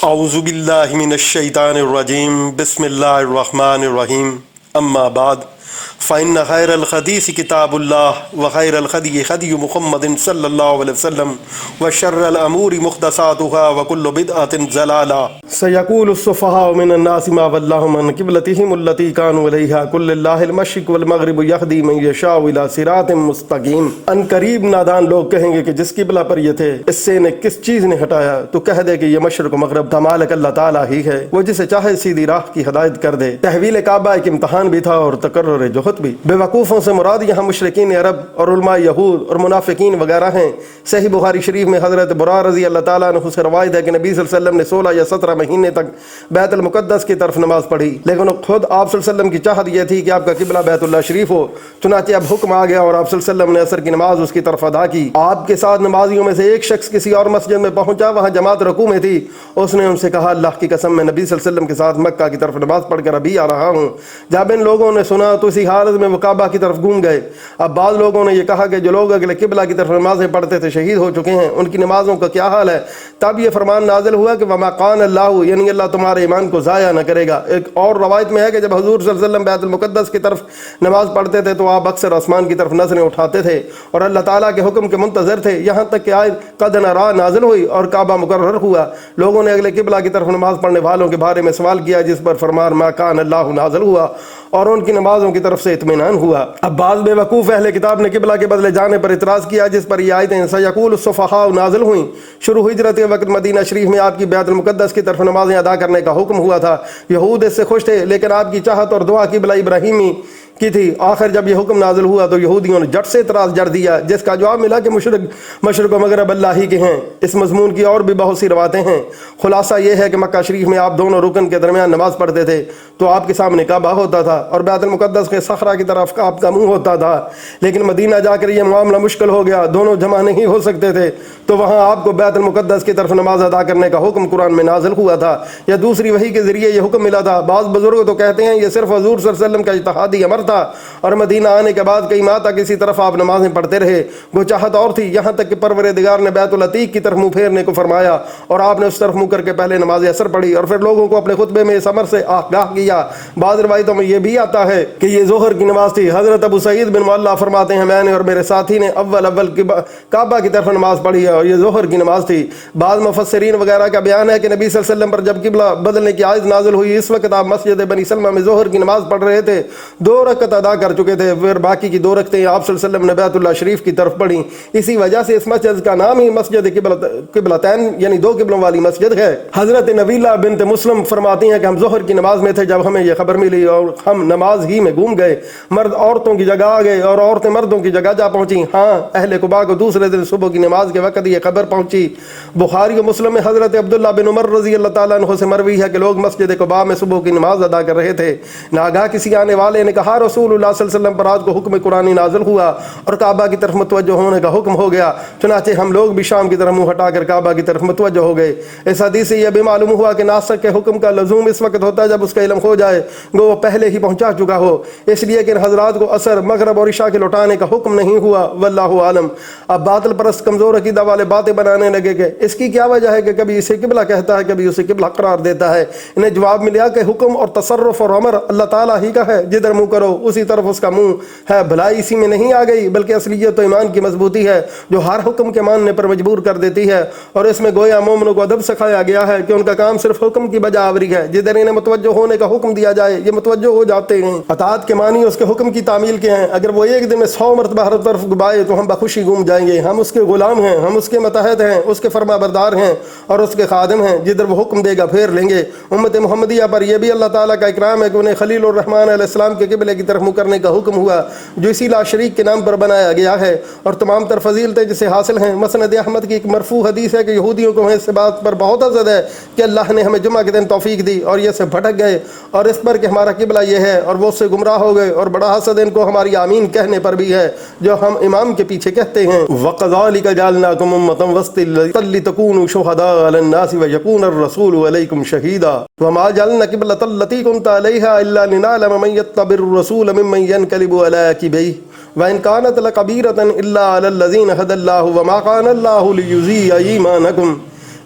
اعوذ باللہ من الشیطان الرجیم بسم اللہ الرحمن الرحیم اما بعد فإن خیر الحدیث کتاب اللہ وخیر الہدی ہدی محمد صلی اللہ علیہ وسلم وشر الامور محدثاتها وکل بدعۃ ضلالہ سیقول السفہاء من الناس ما ولاهم عن قبلتهم التي كانوا عليها قل لله المشرق والمغرب يهدي من يشاء الى صراط مستقیم۔ ان قریب نادان لوگ کہیں گے کہ جس قبلہ پر یہ تھے اس سے انہیں کس چیز نے ہٹایا، تو کہہ دے کہ یہ مشرق و مغرب کا مالک اللہ تعالیٰ ہی ہے، وہ جسے چاہے سیدھی راہ کی ہدایت کر دے۔ تحویل کعبہ ایک امتحان بھی تھا اور تقرر جوہد بھی۔ بے وقوفوں سے مراد یہاں مشرکین عرب اور علماء یہود اور منافقین وغیرہ ہیں۔ صحیح بخاری شریف میں حضرت برا رضی اللہ تعالیٰ عنہ سے روایت ہے کہ نبی صلی اللہ علیہ وسلم نے 16 یا 17 مہینے تک بیت المقدس کی طرف نماز پڑھی، لیکن خود آپ صلی اللہ علیہ وسلم کی چاہت یہ تھی کہ آپ کا قبلہ بیت اللہ شریف ہو، چنانچہ اب حکم آ گیا اور آپ صلی اللہ علیہ وسلم نے عصر کی نماز اس کی طرف ادا کی۔ آپ کے ساتھ نمازیوں میں سے ایک شخص کسی اور مسجد میں پہنچا، وہاں جماعت رکوع میں تھی، اس نے ان سے کہا اللہ کی قسم میں نبی صلی اللہ علیہ وسلم کے ساتھ مکہ کی طرف نماز پڑھ کر ابھی آ رہا ہوں۔ جب ان لوگوں نے سنا تو اسی حالت میں وہ کعبہ کی طرف گھوم گئے۔ اب بعض لوگوں نے یہ کہا کہ جو لوگ اگلے قبلہ کی طرف نمازیں پڑھتے تھے شہید ہو چکے ہیں، ان کی نمازوں کا کیا حال ہے؟ تب یہ فرمان نازل ہوا کہ وما کان اللہ، یعنی اللہ تمہارے ایمان کو ضائع نہ کرے گا۔ ایک اور روایت میں ہے کہ جب حضور صلی اللہ علیہ وسلم بیت المقدس کی طرف نماز پڑھتے تھے تو آپ اکثر آسمان کی طرف نظریں اٹھاتے تھے اور اللہ تعالیٰ کے حکم کے منتظر تھے، یہاں تک کہ آیت قد نرا نازل ہوئی اور کعبہ مقرر ہوا۔ لوگوں نے اگلے قبلہ کی طرف نماز پڑھنے والوں کے بارے میں سوال کیا، جس پر فرمان ما کان اللہ نازل ہوا اور ان کی نمازوں کی طرف سے اطمینان ہوا۔ اب بعض بے وقوف اہل کتاب نے قبلہ کے بدلے جانے پر اعتراض کیا، جس پر یہ آیتیں سیقول السفہاء نازل ہوئیں۔ شروع ہجرت کے وقت مدینہ شریف میں آپ کی بیت المقدس کی طرف نمازیں ادا کرنے کا حکم ہوا تھا۔ یہود اس سے خوش تھے، لیکن آپ کی چاہت اور دعا قبلہ ابراہیمی کی تھی۔ آخر جب یہ حکم نازل ہوا تو یہودیوں نے جٹ سے اعتراض جڑ دیا، جس کا جواب ملا کہ مشرق و مغرب اللہ ہی کے ہیں۔ اس مضمون کی اور بھی بہت سی روایتیں ہیں۔ خلاصہ یہ ہے کہ مکہ شریف میں آپ دونوں رکن کے درمیان نماز پڑھتے تھے تو آپ کے سامنے کعبہ ہوتا تھا اور بیت المقدس کے صخرہ کی طرف آپ کا منہ ہوتا تھا، لیکن مدینہ جا کر یہ معاملہ مشکل ہو گیا، دونوں جمع نہیں ہو سکتے تھے، تو وہاں آپ کو بیت المقدس کی طرف نماز ادا کرنے کا حکم قرآن میں نازل ہوا تھا، یا دوسری وحی کے ذریعے یہ حکم ملا تھا۔ بعض بزرگ تو کہتے ہیں یہ صرف حضور صلی اللہ علیہ وسلم کا اجتہادی امر تھا اور مدینہ آنے کے بعد کئی ماہ تک اسی طرف آپ نمازیں پڑھتے رہے۔ وہ چاہت اور تھی، یہاں تک کہ پروردگار نے بیت العتیق کی طرف منہ پھیرنے کو فرمایا اور آپ نے اس طرف منہ کر کے پہلے نماز عصر پڑھی اور پھر لوگوں کو اپنے خطبے میں اس امر سے آگاہ کیا۔ بعض روایتوں میں یہ بھی آتا ہے کہ یہ ظہر کی نماز تھی۔ حضرت ابو سعید بن معلہ فرماتے ہیں میں نے اور میرے ساتھی نے اول کعبہ کی طرف نماز پڑھی ہے اور یہ ظہر کی نماز تھی۔ بعض مفسرین وغیرہ کا بیان ہے کہ نبی صلی اللہ علیہ وسلم پر جب قبلہ بدلنے کی آیت نازل ہوئی اس وقت آپ مسجد بنی سلمہ میں ظہر کی نماز پڑھ رہے تھے، 2 رکعت ادا کر چکے تھے، پھر باقی کی 2 رکعتیں آپ صلی اللہ علیہ وسلم نے بیت اللہ شریف کی طرف پڑھی۔ اسی وجہ سے اس مسجد کا نام ہی مسجد قبلتین یعنی 2 قبلوں والی مسجد ہے۔ حضرت نبیلہ بنت مسلم فرماتی ہیں کہ ہم ظہر کی نماز میں تھے جب ہمیں یہ خبر ملی اور ہم نماز ہی میں گھوم گئے، مرد عورتوں کی جگہ آ گئے اور عورتیں مردوں کی جگہ جا پہنچی۔ ہاں، اہل قباء کو دوسرے دن صبح کی نماز کے وقت یہ خبر پہنچی۔ بخاری و مسلم میں حضرت عبداللہ بن عمر رضی اللہ تعالیٰ عنہ سے مروی ہے کہ لوگ مسجد قباء میں صبح کی نماز ادا کر رہے تھے، ناگاہ کسی آنے والے نے کہا رسول اللہ صلی اللہ علیہ وسلم پر آج کو حکم قرآنی نازل ہوا اور کعبہ کی طرف متوجہ ہونے کا حکم ہو گیا، چنانچہ ہم لوگ بھی شام کی طرف منہ ہٹا کر کعبہ کی طرف متوجہ ہو گئے۔ اس حدیث سے یہ بھی معلوم ہوا کہ ناسخ کے حکم کا لزوم اس وقت ہوتا ہے جب اس کا علم ہو جائے، وہ پہلے ہی پہنچا چکا ہو، اس لیے کہ ان حضرات کو عصر، مغرب اور عشاء کے لوٹانے کا حکم نہیں ہوا، واللہ عالم۔ اب باطل پرست کمزور عقیدہ والے باتیں بنانے لگے کہ اس کی کیا وجہ ہے کہ کبھی اسے قبلہ کہتا ہے کبھی اسے قبلہ قرار دیتا ہے۔ انہیں جواب ملا کہ حکم اور تصرف اور امر اللہ تعالیٰ ہی کا ہے، جدھر منہ کرو اسی طرف اس کا منہ ہے۔ بھلائی اسی میں نہیں آ گئی بلکہ اصلیت تو ایمان کی مضبوطی ہے جو ہر حکم کے ماننے پر مجبور کر دیتی ہے، اور اس میں گویا مومنوں کو ادب سکھایا گیا ہے کہ ان کا کام صرف حکم کی بجا آوری ہے، جدھر انہیں متوجہ ہونے کا حکم دیا جائے یہ متوجہ ہو جاتے ہیں۔ اطاعت کے معنی اس کے حکم کی تعمیل کے ہیں، اگر وہ ایک دن میں 100 مرتبہ ہر طرف گبائے تو ہم بخوشی گھوم جائیں گے۔ ہم اس کے غلام ہیں، ہم اس کے متحد ہیں، اس کے فرما بردار ہیں اور اس کے خادم ہیں، جدھر وہ حکم دے گا پھیر لیں گے۔ امت محمدیہ پر یہ بھی اللہ تعالیٰ کا اکرام ہے کہ انہیں خلیل الرحمن علیہ السلام کے قبلے کی طرف منہ کرنے کا حکم ہوا جو اسی لا شریک کے نام پر بنایا گیا ہے، اور تمام تر فضیلتیں جسے حاصل ہیں۔ مسند احمد کی ایک مرفوع حدیث ہے کہ یہودیوں کو اس بات پر بہت حسد ہے کہ اللہ نے ہمیں جمعہ کے دن توفیق دی اور یہ سے بھٹک گئے، اور اس پر کہ ہمارا قبلہ یہ ہے اور وہ اس سے گمراہ ہو گئے، اور بڑا حسد ان کو ہماری آمین کہنے پر بھی ہے جو ہم امام کے پیچھے کہتے ہیں۔ وَقَذَلِكَ جَعَلْنَاكُمْ أُمَّةً وَسْطًا لِتَكُونُوا شُهَدَاءَ عَلَى النَّاسِ وَيَكُونَ الرَّسُولُ عَلَيْكُمْ شَهِيدًا وَمَا جَعَلْنَا الْقِبْلَةَ الَّتِي كُنْتَ عَلَيْهَا إِلَّا لِنَعْلَمَ مَن يَتَّبِعُ الرَّسُولَ مِمَّن يَنقَلِبُ عَلَى عَقِبَيْهِ وَإِنْ كَانَتْ لَكَبِيرَةً إِلَّا عَلَى الَّذِينَ هَدَى اللَّهُ وَمَا كَانَ اللَّهُ لِيُضِيعَ إِيمَانَكُمْ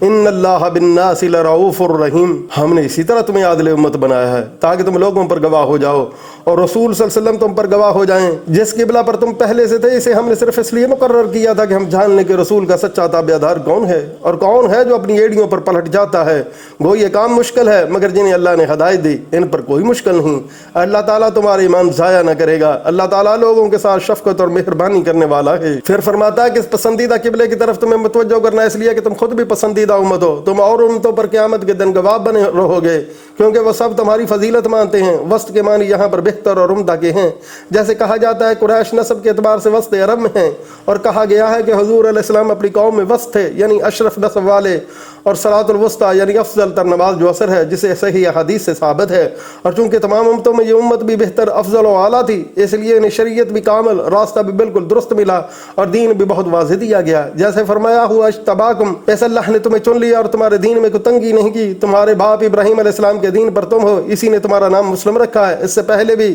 ان اللہ بالناس لرؤوف الرحیم، ہم نے اسی طرح تمہیں عادل امت بنایا ہے تاکہ تم لوگوں پر گواہ ہو جاؤ اور رسول صلی اللہ علیہ وسلم تم پر گواہ ہو جائیں۔ جس قبلہ پر تم پہلے سے تھے اسے ہم نے صرف اس لیے مقرر کیا تھا کہ ہم جان لیں کہ رسول کا سچا تابعدار کون ہے اور کون ہے جو اپنی ایڑیوں پر پلٹ جاتا ہے۔ گو یہ کام مشکل ہے مگر جنہیں اللہ نے ہدایت دی ان پر کوئی مشکل نہیں۔ اللہ تعالیٰ تمہارا ایمان ضائع نہ کرے گا، اللہ تعالیٰ لوگوں کے ساتھ شفقت اور مہربانی کرنے والا ہے۔ پھر فرماتا ہے کہ اس پسندیدہ قبلے کی طرف تمہیں متوجہ کرنا اس لیے کہ تم خود بھی پسندیدہ امت ہو، تم اور امتوں پر قیامت کے دن گواہ بنے رہو گے کیونکہ وہ سب تمہاری فضیلت مانتے ہیں۔ وسط کے معنی یہاں پر بہتر اور عمدہ کے ہیں، جیسے کہا جاتا ہے قریش نسب کے اعتبار سے وسط عرب میں ہیں، اور کہا گیا ہے کہ حضور علیہ السلام اپنی قوم میں وسط تھے یعنی اشرف نسب والے، اور صلاۃ الوسطیٰ یعنی افضل تر نماز جو اثر ہے جسے صحیح حدیث سے ثابت ہے۔ اور چونکہ تمام امتوں میں یہ امت بھی بہتر افضل و اعلیٰ تھی اس لیے انہیں شریعت بھی کامل، راستہ بھی بالکل درست ملا اور دین بھی بہت واضح دیا گیا، جیسے فرمایا ہوا اجتباکم، ایسا اللہ نے تمہیں چن لیا اور تمہارے دین میں کوئی تنگی نہیں کی، تمہارے باپ ابراہیم علیہ السلام کے دین پر تم ہو، اسی نے تمہارا نام مسلم رکھا ہے، اس سے پہلے بھی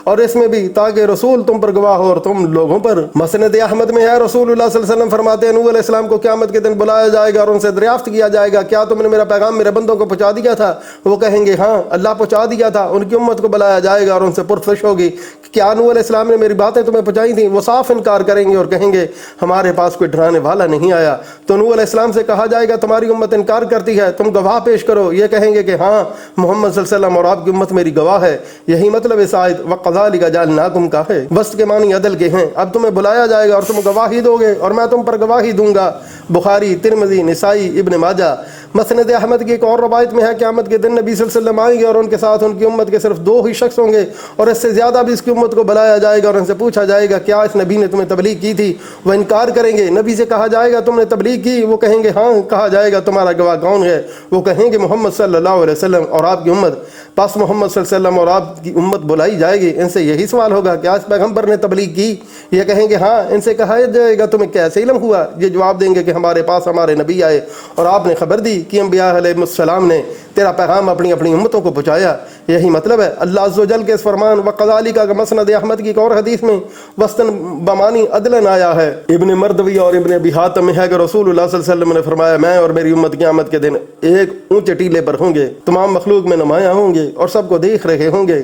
اور اس میں بھی، تاکہ رسول تم پر گواہ ہو اور تم لوگوں پر۔ مسند احمد میں ہے رسول اللہ صلی اللہ علیہ وسلم فرماتے ہیں نوح علیہ السلام کو قیامت کے دن بلایا جائے گا اور ان سے دریافت کیا جائے گا کیا تم نے میرا پیغام میرے بندوں کو پہنچا دیا تھا؟ وہ کہیں گے ہاں اللہ پہنچا دیا تھا۔ ان کی امت کو بلایا جائے گا اور ان سے پرسش ہوگی کیا نوح علیہ السلام نے میری باتیں تمہیں پہنچائی تھیں؟ وہ صاف انکار کریں گے اور کہیں گے ہمارے پاس کوئی ڈرانے والا نہیں آیا۔ تو نوح علیہ السلام سے کہا جائے گا تمہاری امت انکار کرتی ہے، تم گواہ پیش کرو۔ یہ کہیں گے کہ ہاں محمد صلی اللہ علیہ وسلم اور آپ کی امت میری گواہ ہے۔ یہی مطلب اس آیت وَقَذَلِكَ جَعَلْنَاكُمْ کا ہے، وسط کے معنی عدل کے ہیں۔ اب تمہیں بلایا جائے گا اور تم گواہی دو گے اور میں تم پر گواہی دوں گا۔ بخاری، ترمذی، نسائی، ابن ماجہ۔ مسند احمد کی ایک اور روایت میں ہے قیامت کے دن نبی صلی اللہ علیہ وسلم آئیں گے اور ان کے ساتھ ان کی امت کے صرف 2 ہی شخص ہوں گے اور اس سے زیادہ بھی اس کی امت کو بلایا جائے گا اور ان سے پوچھا جائے گا کیا اس نبی نے تمہیں تبلیغ کی تھی؟ وہ انکار کریں گے۔ نبی سے کہا جائے گا تم نے تبلیغ کی؟ وہ کہیں گے ہاں۔ کہا جائے گا تمہارا گواہ کون ہے؟ وہ کہیں گے محمد صلی اللہ علیہ وسلم اور آپ کی امت۔ پس محمد صلی اللہ علیہ وسلم اور آپ کی امت بلائی جائے گی، ان سے یہی سوال ہوگا کیا اس پیغمبر نے تبلیغ کی؟ یہ کہیں گے ہاں۔ ان سے کہا جائے گا تمہیں کیسے علم ہوا؟ یہ جواب دیں گے کہ ہمارے پاس ہمارے نبی آئے اور آپ نے خبر دی کہ انبیاء علیہ السلام نے تیرا پیغام اپنی اپنی امتوں کو پہنچایا۔ یہی مطلب ہے اللہ عز و جل کے اس فرمان وَقَذَلِكَ کا مسند احمد کی ایک اور حدیث میں وسطاً بمانی عدلاً آیا ہے۔ ابن مردوی اور ابن ابی حاتم میں ہے کہ رسول اللہ صلی اللہ علیہ وسلم نے فرمایا میں اور میری امت قیامت کے دن ایک اونچے ٹیلے پر ہوں گے، تمام مخلوق میں نمایاں ہوں گے اور سب کو دیکھ رہے ہوں گے۔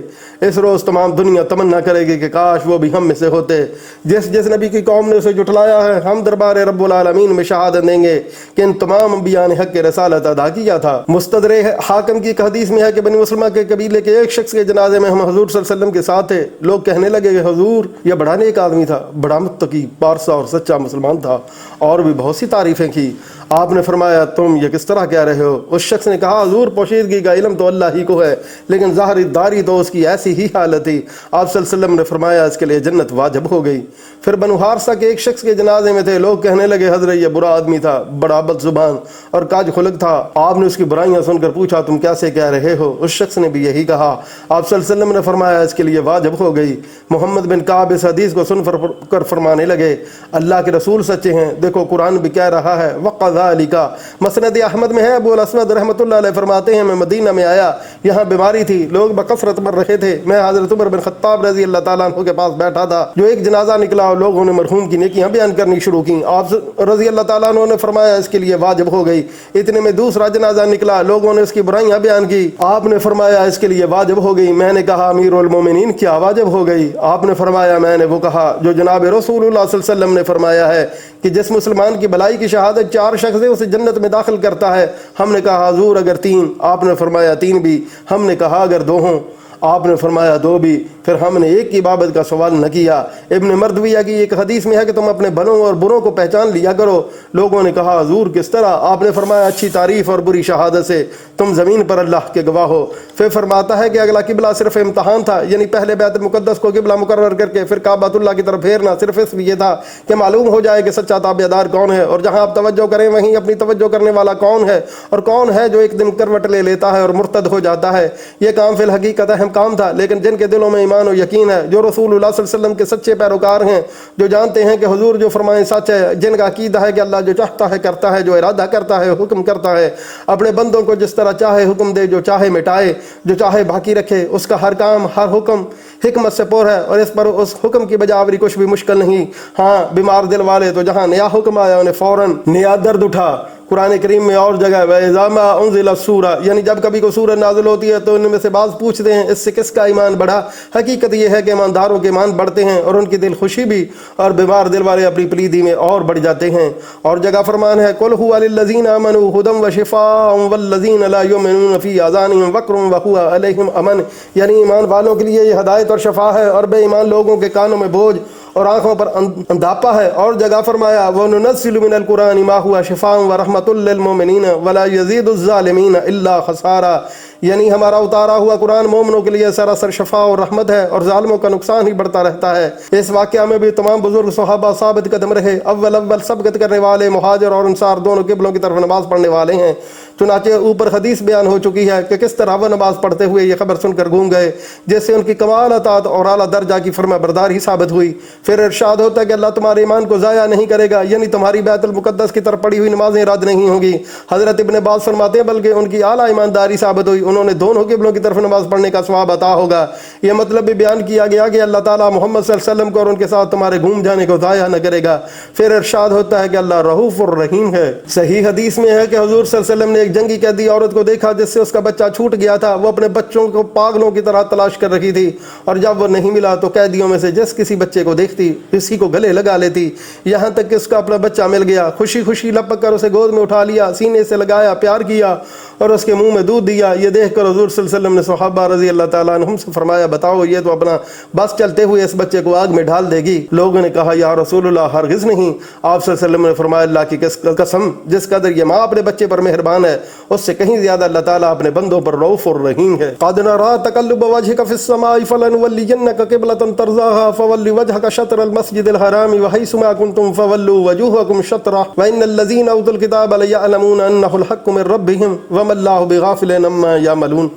اس روز تمام دنیا تمنا کرے گی کہ کاش وہ بھی ہم میں سے ہوتے۔ جس نبی کی قوم نے اسے جھٹلایا ہے ہم دربار رب العالمین میں شہادت دیں گے کہ ان تمام انبیاء نے حق کے رسالت ادا کیا تھا۔ مستدرک حاکم کی ایک حدیث میں ہے کہ بنی مسلمہ کے قبیلے کے ایک شخص کے جنازے میں ہم حضور صلی اللہ علیہ وسلم کے ساتھ تھے۔ لوگ کہنے لگے کہ حضور یہ بڑا نیک آدمی تھا، بڑا متقی، پارسا اور سچا مسلمان تھا، اور بھی بہت سی تعریفیں کی۔ آپ نے فرمایا تم یہ کس طرح کہہ رہے ہو؟ اس شخص نے کہا حضور پوشیدگی کا علم تو اللہ ہی کو ہے لیکن ظاہری داری تو اس کی ایسی ہی حالت تھی۔ آپ صلی اللہ علیہ وسلم نے فرمایا اس کے لیے جنت واجب ہو گئی۔ پھر بنو حارثہ کے ایک شخص کے جنازے میں تھے، لوگ کہنے لگے حضرت یہ برا آدمی تھا، بڑا بد زبان اور کاج خلق تھا۔ آپ نے اس کی برائیاں سن کر پوچھا تم کیسے کہہ رہے ہو؟ اس شخص نے بھی یہی کہا۔ آپ صلی اللہ علیہ وسلم نے فرمایا اس کے لیے واجب ہو گئی۔ محمد بن کعب اس حدیث کو سن کر فرمانے لگے اللہ کے رسول سچے ہیں، دیکھو قرآن بھی کہہ رہا ہے وَقَذَلِكَ۔ مسند احمد میں ہے ابو الاسود رحمۃ اللہ علیہ فرماتے ہیں میں مدینہ میں آیا، یہاں بیماری تھی، لوگ بکثرت مر رہے تھے، میں حضرت عمر بن خطاب رضی اللہ تعالیٰ عنہ کے پاس بیٹھا تھا جو ایک جنازہ نکلا اور لوگوں نے مرحوم کی نیکیاں بیان کرنی شروع کی۔ آپ رضی اللہ تعالیٰ عنہ نے فرمایا اس کے لیے واجب ہو گئی۔ اتنے میں دوسرا جنازہ نکلا، لوگوں نے اس کی برائیاں بیان کی، آپ نے فرمایا اس کے لیے واجب ہو گئی۔ میں نے کہا امیر المومنین کیا واجب ہو گئی؟ آپ نے فرمایا میں نے وہ کہا جو جناب رسول اللہ صلی اللہ علیہ وسلم نے فرمایا ہے کہ جس مسلمان کی بلائی کی شہادت 4 شخص ہے اسے جنت میں داخل کرتا ہے۔ ہم نے کہا حضور اگر 3؟ آپ نے فرمایا 3 بھی۔ ہم نے کہا اگر 2 ہوں؟ آپ نے فرمایا 2 بھی۔ پھر ہم نے ایک کی بابت کا سوال نہ کیا۔ ابن مردویہ کی ایک حدیث میں ہے کہ تم اپنے بھلوں اور بروں کو پہچان لیا کرو۔ لوگوں نے کہا حضور کس طرح؟ آپ نے فرمایا اچھی تعریف اور بری شہادت سے تم زمین پر اللہ کے گواہ ہو۔ پھر فرماتا ہے کہ اگلا قبلہ صرف امتحان تھا، یعنی پہلے بیت المقدس کو قبلہ مقرر کر کے پھر کعبۃ اللہ کی طرف پھیرنا صرف اس لیے تھا کہ معلوم ہو جائے کہ سچا تابعدار کون ہے، اور جہاں آپ توجہ کریں وہیں اپنی توجہ کرنے والا کون ہے اور کون ہے جو ایک دن کروٹ لے لیتا ہے اور مرتد ہو جاتا ہے۔ یہ کام فی الحقیقت اہم کام تھا، لیکن جن کے دلوں میں ایمان و یقین ہے، جو رسول اللہ صلی اللہ علیہ وسلم کے سچے پیروکار ہیں، جو جانتے ہیں کہ حضور جو فرمائیں سچ ہے، جن کا عقیدہ ہے کہ اللہ جو چاہتا ہے کرتا ہے، جو ارادہ کرتا ہے حکم کرتا ہے، اپنے بندوں کو جس طرح چاہے حکم دے، جو چاہے مٹائے، جو چاہے باقی رکھے، اس کا ہر کام ہر حکم حکمت سے پر ہے اور اس پر اس حکم کی بجاوری کچھ بھی مشکل نہیں۔ ہاں بیمار دل والے تو جہاں نیا حکم آیا انہیں فوراً نیا درد اٹھا، قرآن کریم میں اور جگہ وَإِذَا مَا أُنزِلَتْ سُورَةٌ، یعنی جب کبھی کوئی سورہ نازل ہوتی ہے تو ان میں سے بعض پوچھتے ہیں اس سے کس کا ایمان بڑھا؟ حقیقت یہ ہے کہ ایمانداروں کے ایمان بڑھتے ہیں اور ان کی دل خوشی بھی، اور بیمار دل والے اپنی پلیدی میں اور بڑھ جاتے ہیں۔ اور جگہ فرمان ہے قُلْ هُوَ لِلَّذِينَ آمَنُوا هُدًى وَشِفَاءٌ وَالَّذِينَ لَا يُؤْمِنُونَ فِي آذَانِهِمْ وَقْرٌ وَهُوَ عَلَيْهِمْ أَمَنٌ، یعنی ایمان والوں کے لیے یہ ہدایت اور شفا ہے، اور بے ایمان لوگوں کے کانوں میں بوجھ اور آنکھوں پر اندھاپا ہے۔ اور جگہ فرمایا وَنُنَزِّلُ مِنَ الْقُرْآنِ مَا هُوَ شِفَاءٌ وَرَحْمَةٌ لِّلْمُؤْمِنِينَ وَلَا يَزِيدُ الظَّالِمِينَ إِلَّا خَسَارًا، یعنی ہمارا اتارا ہوا قرآن مومنوں کے لیے سراسر شفا اور رحمت ہے، اور ظالموں کا نقصان ہی بڑھتا رہتا ہے۔ اس واقعہ میں بھی تمام بزرگ صحابہ ثابت قدم رہے، اول سبقت کرنے والے مہاجر اور انصار دونوں قبلوں کی طرف نماز پڑھنے والے ہیں۔ چنانچہ اوپر حدیث بیان ہو چکی ہے کہ کس طرح وہ نماز پڑھتے ہوئے یہ خبر سن کر گھوم گئے، جس سے ان کی کمال اطاعت اور اعلیٰ درجہ کی فرما برداری ثابت ہوئی۔ پھر ارشاد ہوتا ہے کہ اللہ تمہارے ایمان کو ضائع نہیں کرے گا، یعنی تمہاری بیت المقدس کی طرف پڑھی ہوئی نمازیں رد نہیں ہوں گی۔ حضرت ابن عباس فرماتے ہیں بلکہ ان کی اعلیٰ ایمانداری ثابت ہوئی، انہوں نے دونوں قبلوں کی طرف نماز پڑھنے کا ثواب عطا ہوگا۔ یہ مطلب بھی بیان کیا گیا کہ اللہ تعالیٰ محمد صلی اللہ علیہ وسلم کو اور ان کے ساتھ تمہارے گھوم جانے کو ضائع نہ کرے گا۔ پھر ارشاد ہوتا ہے کہ اللہ رؤوف الرحیم ہے۔ صحیح حدیث میں ہے کہ حضور صلی اللہ علیہ وسلم نے ایک جنگی قیدی عورت کو دیکھا جس سے اس کا بچہ چھوٹ گیا تھا، وہ اپنے بچوں کو پاگلوں کی طرح تلاش کر رہی تھی، اور جب وہ نہیں ملا تو قیدیوں میں سے جس کسی بچے کو دیکھتی اسی کو گلے لگا لیتی، یہاں تک کہ اس کا اپنا بچہ مل گیا۔ خوشی خوشی لپک کر اسے گود میں اٹھا لیا، سینے سے لگایا، پیار کیا اور اس کے منہ میں دودھ دیا۔ یہ دیکھ کر حضور صلی اللہ علیہ وسلم نے صحابہ رضی اللہ تعالیٰ عنہم سے فرمایا بتاؤ یہ تو اپنا بس چلتے ہوئے اس بچے کو آگ میں ڈال دے گی۔ لوگوں نے کہا یا رسول اللہ ہرگز نہیں۔ آپ صلی اللہ علیہ وسلم نے فرمایا اللہ کی قسم جس قدر یہ ماں اپنے بچے پر مہربان ہے اس سے کہیں زیادہ اللہ تعالیٰ اپنے بندوں پر رؤوف الرحیم ہے۔ قد نرى تقلب وجهك في السماء فلنولينك قبلة ترضاها فول وجهك شطر المسجد الحرام وحيث ما كنتم فولوا وجوهكم شطره وإن الذين أوتوا الكتاب ليعلمون أنه الحق من ربهم وما الله بغافل عما يعملون۔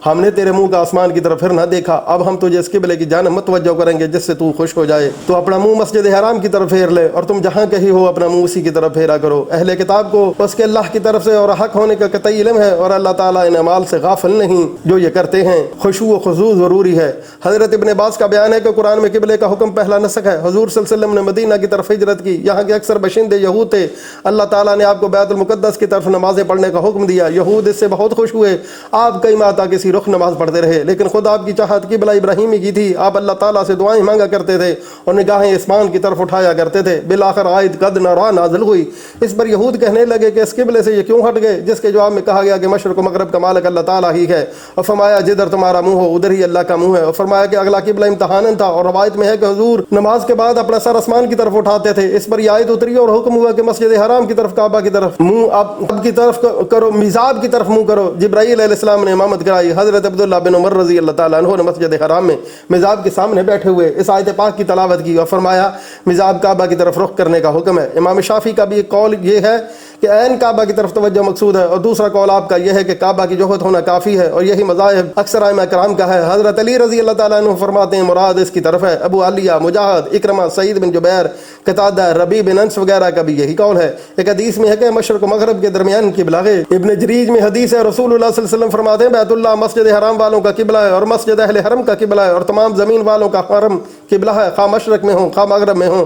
ہم نے تیرے منہ کا آسمان کی طرف پھر نہ دیکھا، اب ہم تجھے اس قبلے کی جانب متوجہ کریں گے جس سے تو خوش ہو جائے۔ تو اپنا منہ مسجد حرام کی طرف پھیر لے، اور تم جہاں کہیں ہو اپنا منہ اسی کی طرف پھیرا کرو۔ اہل کتاب کو اس کے اللہ کی طرف سے اور حق ہونے کا قطعی علم ہے، اور اللہ تعالیٰ ان اعمال سے غافل نہیں جو یہ کرتے ہیں۔ خشوع و خضوع ضروری ہے۔ حضرت ابن عباس کا بیان ہے کہ قرآن میں قبلے کا حکم پہلا نسخ ہے۔ حضور صلی اللہ علیہ وسلم نے مدینہ کی طرف ہجرت کی، یہاں کے اکثر باشندے یہود تھے، اللہ تعالیٰ نے آپ کو بیت المقدس کی طرف نمازیں پڑھنے کا حکم دیا۔ یہود اس سے بہت خوش ہوئے، آپ کئی ماہ تک اسی رخ نماز پڑھتے رہے، لیکن خود آپ کی چاہت قبلہ ابراہیمی کی تھی، آپ اللہ تعالیٰ سے دعائیں مانگا کرتے تھے اور نگاہیں اسمان کی طرف اٹھایا کرتے تھے۔ بالآخر آیت قد نرى نازل ہوئی، اس پر یہود کہنے لگے کہ اس قبلے سے یہ کیوں ہٹ گئے، جس کے جواب میں کہا گیا کہ مشرق و مغرب کا مالک اللہ تعالیٰ ہی ہے، اور فرمایا جدھر تمہارا منہ ہو ادھر ہی اللہ کا منہ ہے، اور فرمایا کہ اگلا قبلہ امتحان تھا، اور روایت میں ہے کہ حضور نماز کے بعد اپنا سر آسمان کی طرف اٹھاتے تھے۔ اس پر یہ آیت اتری اور حکم ہوا کہ مسجد حرام کی طرف کعبہ کی طرف منہ اب کی طرف کرو، میزاب کی طرف منہ کرو۔ جبرائیل علیہ السلام نے امامت کرائی، حضرت عبداللہ بن عمر رضی اللہ تعالیٰ عنہ نے مسجد حرام میں میزاب کے سامنے بیٹھے ہوئے اس آیت پاک کی تلاوت کی اور فرمایا میزاب کعبہ کی طرف رخ کرنے کا حکم ہے۔ امام شافعی کا بھی ایک قول یہ ہے کہ عین کعبہ کی طرف توجہ مقصود ہے، اور دوسرا قول آپ کا یہ ہے کہ کعبہ کی جوہت ہونا کافی ہے، اور یہی مذاہب اکثر ائمہ کرام کا ہے۔ حضرت علی رضی اللہ تعالیٰ عنہ فرماتے ہیں مراد اس کی طرف ہے۔ ابو علیہ، مجاہد، اکرمہ، سعید بن جبیر، قتادہ، ربیع بن انس وغیرہ کا بھی یہی قول ہے۔ ایک حدیث میں ہے کہ مشرق و مغرب کے درمیان قبلہ ہے۔ ابن جریج میں حدیث ہے رسول اللہ صلی اللہ علیہ وسلم فرماتے ہیں بیت اللہ مسجد حرام والوں کا قبلہ ہے، اور مسجد اہل حرم کا قبلہ ہے، اور تمام زمین والوں کا حرم قبلہ ہے، خواہ مشرق میں ہوں خواہ مغرب میں ہوں،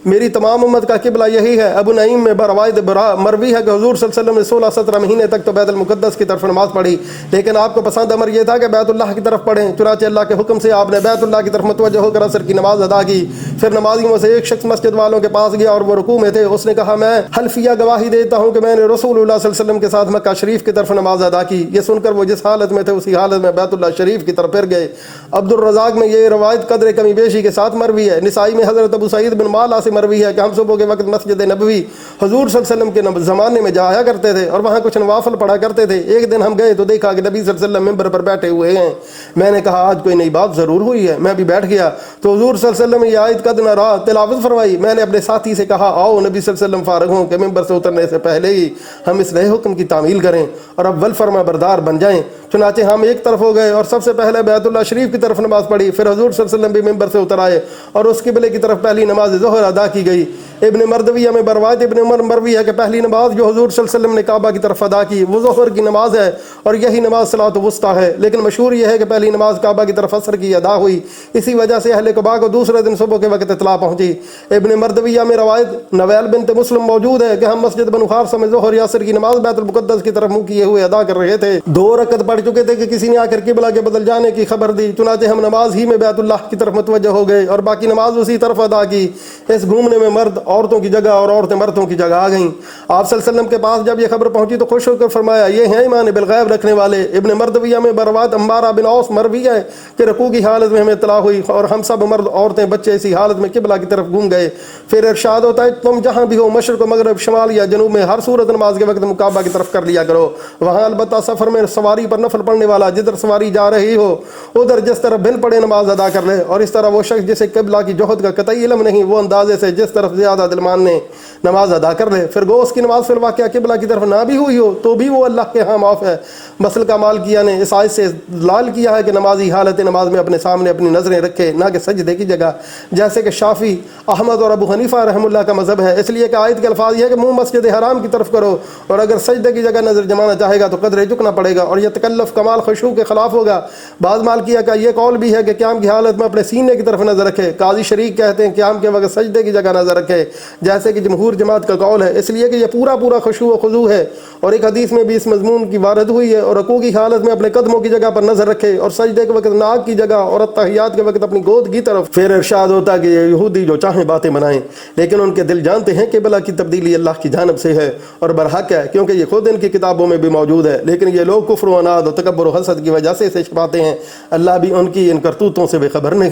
میری تمام امت کا قبلہ یہی ہے۔ ابو نعیم میں بروایت مروی ہے کہ حضور صلی اللہ علیہ وسلم نے 16-17 مہینے تک تو بیت المقدس کی طرف نماز پڑھی، لیکن آپ کو پسند امر یہ تھا کہ بیت اللہ کی طرف پڑھیں، چنانچہ اللہ کے حکم سے آپ نے بیت اللہ کی طرف متوجہ ہو کر عصر کی نماز ادا کی۔ پھر نمازیوں میں سے ایک شخص مسجد والوں کے پاس گیا اور وہ رکوع میں تھے، اس نے کہا میں حلفیہ گواہی دیتا ہوں کہ میں نے رسول اللہ صلی اللہ علیہ وسلم کے ساتھ مکہ شریف کی طرف نماز ادا کی۔ یہ سن کر وہ جس حالت میں تھے اسی حالت میں بیت اللہ شریف کی طرف پھر گئے۔ عبد الرزاق میں یہ روایت قدر کمی بیشی کے ساتھ مروی ہے۔ نسائی میں حضرت ابو سعید بن مالا سے مروی ہے کہ ہم صبح کے وقت مسجد نبوی حضور صلی اللہ علیہ وسلم کے زمانے میں جایا کرتے تھے اور وہاں کچھ نوافل پڑھا کرتے تھے۔ ایک دن ہم گئے تو دیکھا کہ نبی صلی اللہ علیہ وسلم ممبر پر بیٹھے ہوئے ہیں۔ میں نے کہا آج کوئی نئی بات ضرور ہوئی ہے، میں بھی بیٹھ گیا تو حضور صلی اللہ علیہ وسلم نے یہ آیت قد نرى تلاوت فرمائی۔ میں نے اپنے ساتھی سے کہا آؤ نبی صلی اللہ علیہ وسلم فارغ ہوں کہ ممبر سے اترنے سے پہلے ہی ہم اس نئے حکم کی تعمیل کریں اور اول فرما بردار بن جائیں۔ چنانچہ ہم ایک طرف ہو گئے اور سب سے پہلے بیت اللہ شریف کی طرف نماز پڑھی، پھر حضور صلی اللہ علیہ وسلم بھی ممبر سے اتر آئے اور اس قبلے کی طرف پہلی نماز ظہر ادا کی گئی۔ ابن مردویہ میں بروایت ابن عمر مروی ہے کہ پہلی نماز جو حضور صلی اللہ علیہ وسلم نے کعبہ کی طرف ادا کی وہ ظہر کی نماز ہے، اور یہی نماز صلاۃ الوسطیٰ ہے، لیکن مشہور یہ ہے کہ پہلی نماز کعبہ کی طرف عصر کی ادا ہوئی، اسی وجہ سے اہل قباء کو دوسرے دن صبح کے وقت اطلاع پہنچی۔ ابن مردویہ میں روایت نویل بنت مسلم موجود ہے کہ ہم مسجد بنو خارثہ میں ظہر یا عصر کی نماز بیت المقدس کی طرف منہ کیے ہوئے ادا کر رہے تھے۔ 2 رکعت پڑھ چکے تھے کہ کسی نے آ کر قبلہ کے بدل جانے کی خبر دی، چنانچہ ہم نماز ہی میں بیت اللہ کی طرف متوجہ ہو گئے اور باقی نماز اسی طرف ادا کی۔ اس گھومنے میں مرد عورتوں کی جگہ اور عورتیں مردوں کی جگہ آ گئیں۔ آپ صلی اللہ علیہ وسلم کے پاس جب یہ خبر پہنچی تو خوش ہو کر فرمایا، یہ ہیں ایمان بالغیب رکھنے والے۔ ابن مردویہ میں بروایت عمارہ بن اوس مروی ہے کہ رکوع کی حالت میں ہمیں اطلاع ہوئی اور ہم سب مرد عورتیں بچے اسی حالت میں قبلہ کی طرف گھوم گئے۔ پھر ارشاد ہوتا ہے، تم جہاں بھی ہو مشرق و مغرب شمال یا جنوب میں ہر صورت نماز کے وقت کعبہ کی طرف کر لیا کرو۔ وہاں البتہ سفر میں سواری پر نفل پڑھنے والا جدھر سواری جا رہی ہو ادھر جس طرف بن پڑے نماز ادا کر لے، اور اس طرح وہ شخص جسے قبلہ کی جہت کا قطعی علم نہیں وہ اندازے سے جس طرف زیادہ دل ماننے نماز ادا کر لے۔ پھر گو اس کی نماز فی الواقعہ قبلہ کی طرف نہ بھی ہوئی ہو تو بھی وہ اللہ کے ہاں معاف ہے۔ مسلکہ مالکیہ نے اس آیت سے استدلال کیا ہے کہ نمازی حالت نماز میں اپنے سامنے اپنی نظریں رکھے، نہ کہ سجدے کی جگہ، جیسے کہ شافعی، احمد اور ابو حنیفہ رحمہ اللہ کا مذہب ہے، اس لیے کہ آیت کے الفاظ یہ ہے کہ منہ مسجد حرام کی طرف کرو، اور اگر سجدے کی جگہ نظر جمانا چاہے گا تو قدرے جھکنا پڑے گا، اور یہ تکلف کمال خشوع کے خلاف ہوگا۔ بعض مالکیہ کا یہ قول بھی ہے کہ قیام کی حالت میں اپنے سینے کی طرف نظر رکھے۔ قاضی شریک کہتے ہیں قیام کے وقت سجدے کی جگہ نظر رکھے، جیسے کہ جمہور جماعت کا قول ہے، اس لیے کہ یہ پورا خشوع و خضوع ہے۔ اور ایک حدیث میں بھی اس مضمون کی وارد ہوئی ہے، اور رکوع کی حالت میں اپنے قدموں کی جگہ پر نظر رکھے، اور سجدے کے وقت ناک کی جگہ اور اتحیات کے وقت اپنی گود کی طرف۔ پھر ارشاد ہوتا ہے کہ یہ یہودی جو چاہیں باتیں بنائیں، لیکن ان کے دل جانتے ہیں کہ قبلہ کی تبدیلی اللہ کی جانب سے ہے اور برحق ہے، کیونکہ یہ خود ان کی کتابوں میں بھی موجود ہے، لیکن یہ لوگ کفر و عناد و تکبر و حسد کی وجہ سے اسے چھپاتے ہیں۔ اللہ بھی ان کی ان کرتوتوں سے بے خبر نہیں۔